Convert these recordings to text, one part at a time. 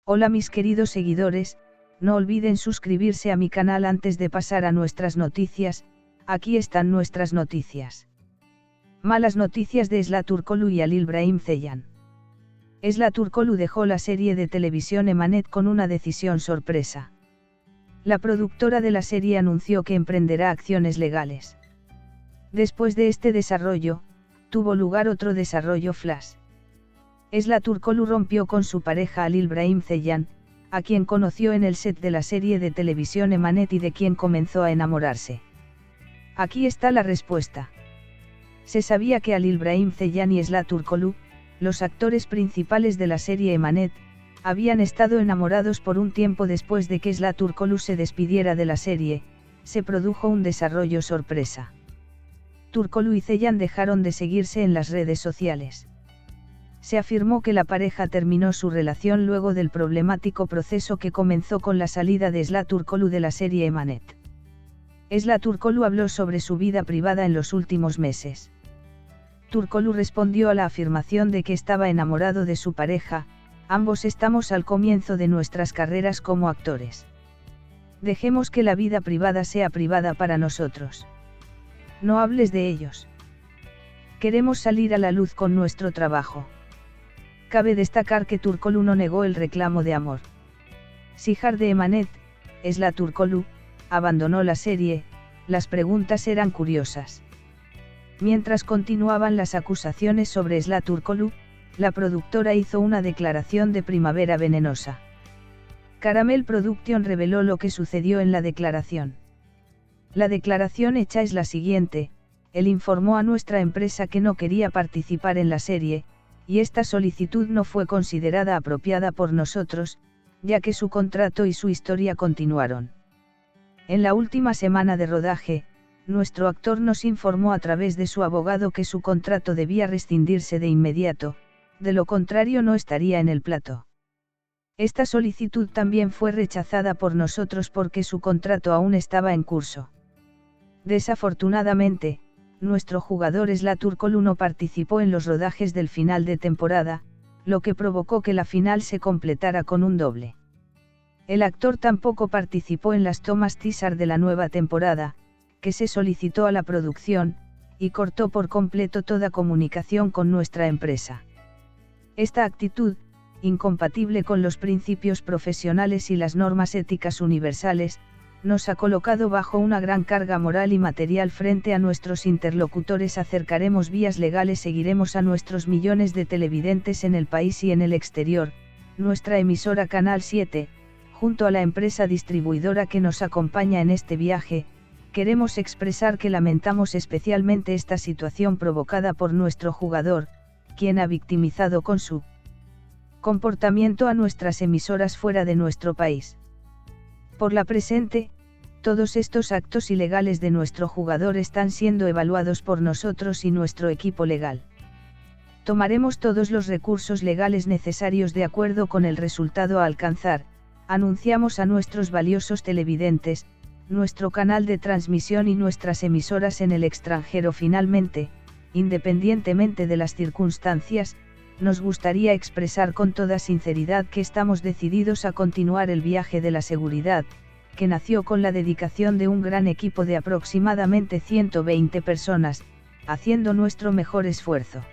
Hola mis queridos seguidores, no olviden suscribirse a mi canal antes de pasar a nuestras noticias. Aquí están nuestras noticias. Malas noticias de Esla Turkoglu y Halil Brahim Ceylan. Esla Turkoglu dejó la serie de televisión Emanet con una decisión sorpresa. La productora de la serie anunció que emprenderá acciones legales. Después de este desarrollo, tuvo lugar otro desarrollo flash. Esla Turkoglu rompió con su pareja Halil Brahim Ceylan, a quien conoció en el set de la serie de televisión Emanet y de quien comenzó a enamorarse. Aquí está la respuesta. Se sabía que Halil Brahim Ceylan y Esla Turkoglu, los actores principales de la serie Emanet, habían estado enamorados por un tiempo. Después de que Esla Turkoglu se despidiera de la serie, se produjo un desarrollo sorpresa. Turkoglu y Ceylan dejaron de seguirse en las redes sociales. Se afirmó que la pareja terminó su relación luego del problemático proceso que comenzó con la salida de Esla Turkoglu de la serie Emanet. Esla Turkoglu habló sobre su vida privada en los últimos meses. Turkoglu respondió a la afirmación de que estaba enamorado de su pareja: ambos estamos al comienzo de nuestras carreras como actores. Dejemos que la vida privada sea privada para nosotros. No hables de ellos. Queremos salir a la luz con nuestro trabajo. Cabe destacar que Turkoglu no negó el reclamo de amor. Sihar de Emanet, Esla Turkoglu, abandonó la serie. Las preguntas eran curiosas. Mientras continuaban las acusaciones sobre Esla Turkoglu, la productora hizo una declaración de primavera venenosa. Caramel Production reveló lo que sucedió en la declaración. La declaración hecha es la siguiente: él informó a nuestra empresa que no quería participar en la serie, y esta solicitud no fue considerada apropiada por nosotros, ya que su contrato y su historia continuaron. En la última semana de rodaje, nuestro actor nos informó a través de su abogado que su contrato debía rescindirse de inmediato, de lo contrario no estaría en el plató. Esta solicitud también fue rechazada por nosotros porque su contrato aún estaba en curso. Desafortunadamente, nuestro jugador Esla Turkoglu no participó en los rodajes del final de temporada, lo que provocó que la final se completara con un doble. El actor tampoco participó en las tomas teaser de la nueva temporada, que se solicitó a la producción, y cortó por completo toda comunicación con nuestra empresa. Esta actitud, incompatible con los principios profesionales y las normas éticas universales, nos ha colocado bajo una gran carga moral y material frente a nuestros interlocutores. Acercaremos vías legales, seguiremos a nuestros millones de televidentes en el país y en el exterior. Nuestra emisora Canal 7, junto a la empresa distribuidora que nos acompaña en este viaje, queremos expresar que lamentamos especialmente esta situación provocada por nuestro jugador, quien ha victimizado con su comportamiento a nuestras emisoras fuera de nuestro país. Por la presente, todos estos actos ilegales de nuestro jugador están siendo evaluados por nosotros y nuestro equipo legal. Tomaremos todos los recursos legales necesarios de acuerdo con el resultado a alcanzar. Anunciamos a nuestros valiosos televidentes, nuestro canal de transmisión y nuestras emisoras en el extranjero. Finalmente, independientemente de las circunstancias, nos gustaría expresar con toda sinceridad que estamos decididos a continuar el viaje de la seguridad, que nació con la dedicación de un gran equipo de aproximadamente 120 personas, haciendo nuestro mejor esfuerzo.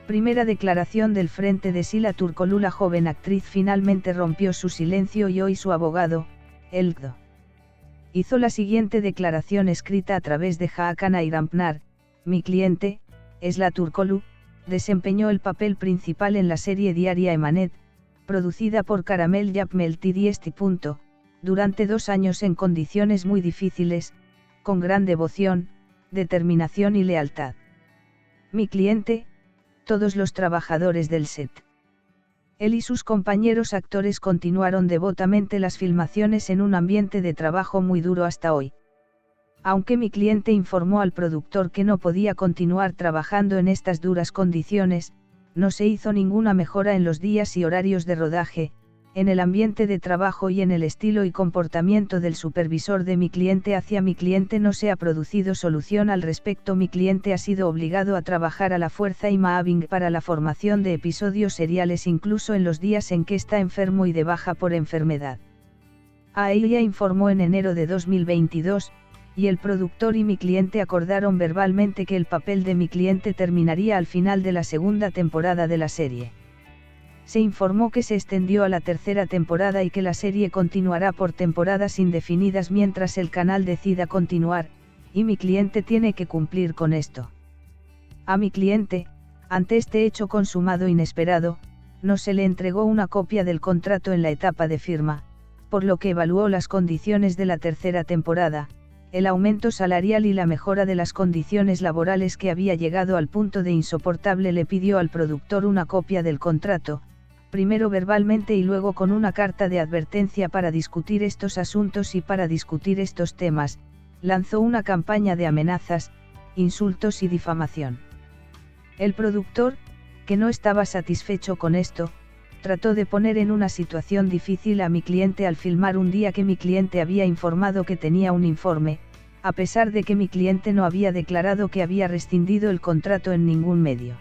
Primera declaración del frente de Esla Turkoglu. La joven actriz finalmente rompió su silencio y hoy su abogado, Elgdo, hizo la siguiente declaración escrita a través de Hakan Ayrampnar: mi cliente, Esla Turkoglu, desempeñó el papel principal en la serie diaria Emanet, producida por Caramel Yapmel Ltd. Durante 2 años en condiciones muy difíciles, con gran devoción, determinación y lealtad. Mi cliente, todos los trabajadores del set. Él y sus compañeros actores continuaron devotamente las filmaciones en un ambiente de trabajo muy duro hasta hoy. Aunque mi cliente informó al productor que no podía continuar trabajando en estas duras condiciones, no se hizo ninguna mejora en los días y horarios de rodaje. en el ambiente de trabajo y en el estilo y comportamiento del supervisor de mi cliente hacia mi cliente no se ha producido solución al respecto. Mi cliente ha sido obligado a trabajar a la fuerza y mobbing para la formación de episodios seriales incluso en los días en que está enfermo y de baja por enfermedad. Ella informó en enero de 2022, y el productor y mi cliente acordaron verbalmente que el papel de mi cliente terminaría al final de la segunda temporada de la serie. Se informó que se extendió a la tercera temporada y que la serie continuará por temporadas indefinidas mientras el canal decida continuar, y mi cliente tiene que cumplir con esto. A mi cliente, ante este hecho consumado inesperado, no se le entregó una copia del contrato en la etapa de firma, por lo que evaluó las condiciones de la tercera temporada, el aumento salarial y la mejora de las condiciones laborales que había llegado al punto de insoportable. Le pidió al productor una copia del contrato, primero verbalmente y luego con una carta de advertencia para discutir estos asuntos y para discutir estos temas, lanzó una campaña de amenazas, insultos y difamación. El productor, que no estaba satisfecho con esto, trató de poner en una situación difícil a mi cliente al filmar un día que mi cliente había informado que tenía un informe, a pesar de que mi cliente no había declarado que había rescindido el contrato en ningún medio.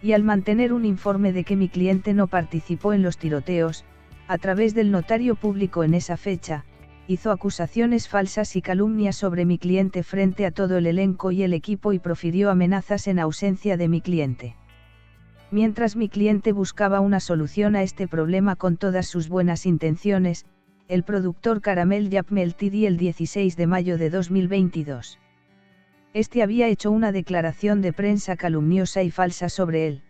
Y al mantener un informe de que mi cliente no participó en los tiroteos, a través del notario público en esa fecha, hizo acusaciones falsas y calumnias sobre mi cliente frente a todo el elenco y el equipo y profirió amenazas en ausencia de mi cliente. Mientras mi cliente buscaba una solución a este problema con todas sus buenas intenciones, el productor Caramel Yapme Ltd el 16 de mayo de 2022. Este había hecho una declaración de prensa calumniosa y falsa sobre él.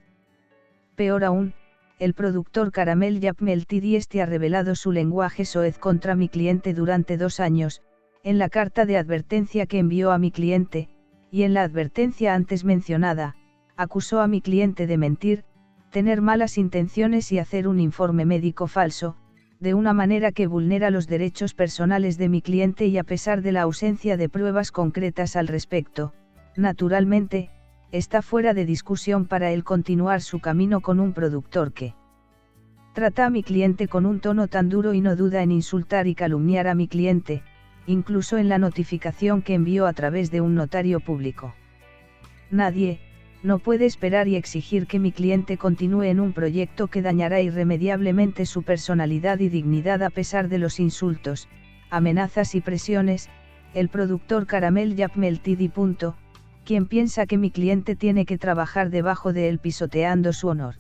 Peor aún, el productor Caramel Yapme Ltd ha revelado su lenguaje soez contra mi cliente durante 2 años, en la carta de advertencia que envió a mi cliente, y en la advertencia antes mencionada, acusó a mi cliente de mentir, tener malas intenciones y hacer un informe médico falso, de una manera que vulnera los derechos personales de mi cliente y a pesar de la ausencia de pruebas concretas al respecto, naturalmente, está fuera de discusión para él continuar su camino con un productor que trata a mi cliente con un tono tan duro y no duda en insultar y calumniar a mi cliente, incluso en la notificación que envió a través de un notario público. Nadie no puede esperar y exigir que mi cliente continúe en un proyecto que dañará irremediablemente su personalidad y dignidad a pesar de los insultos, amenazas y presiones. El productor Caramel Yapme Ltd. Quien piensa que mi cliente tiene que trabajar debajo de él pisoteando su honor.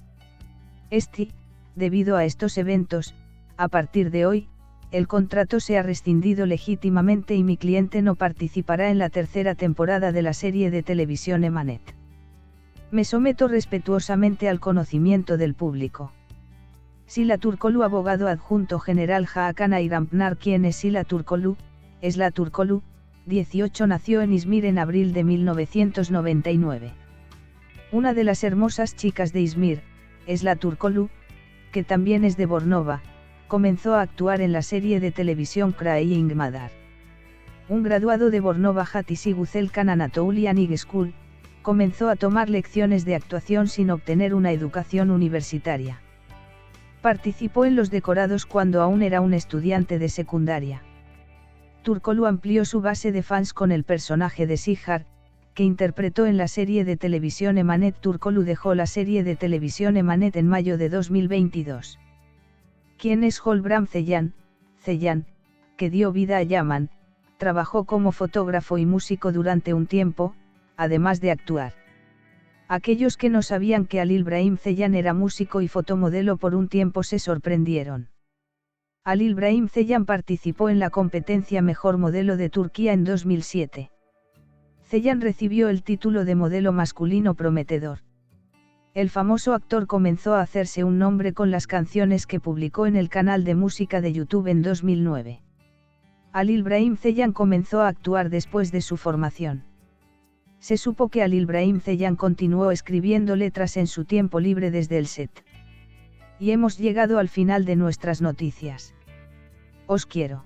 Debido a estos eventos, a partir de hoy, el contrato se ha rescindido legítimamente y mi cliente no participará en la tercera temporada de la serie de televisión Emanet. Me someto respetuosamente al conocimiento del público. Sila Turkoglu, abogado adjunto general Hakan Ayrampnar. ¿Quién es Sila Turkoglu? Esla Turkoglu, 18, nació en Izmir en abril de 1999. Una de las hermosas chicas de Izmir, Esla Turkoglu, que también es de Bornova, comenzó a actuar en la serie de televisión Crying Mother. Un graduado de Bornova Hatisi Guzelkan Anatolian High School, comenzó a tomar lecciones de actuación sin obtener una educación universitaria. Participó en los decorados cuando aún era un estudiante de secundaria. Turkoglu amplió su base de fans con el personaje de Sihar, que interpretó en la serie de televisión Emanet. Turkoglu dejó la serie de televisión Emanet en mayo de 2022. ¿Quién es Holbram Ceylan? Ceylan, que dio vida a Yaman, trabajó como fotógrafo y músico durante un tiempo, además de actuar. Aquellos que no sabían que Halil Brahim Ceylan era músico y fotomodelo por un tiempo se sorprendieron. Halil Brahim Ceylan participó en la competencia Mejor Modelo de Turquía en 2007. Ceylan recibió el título de modelo masculino prometedor. El famoso actor comenzó a hacerse un nombre con las canciones que publicó en el canal de música de YouTube en 2009. Halil Brahim Ceylan comenzó a actuar después de su formación. Se supo que Halil Brahim Ceylan continuó escribiendo letras en su tiempo libre desde el set. Y hemos llegado al final de nuestras noticias. Os quiero.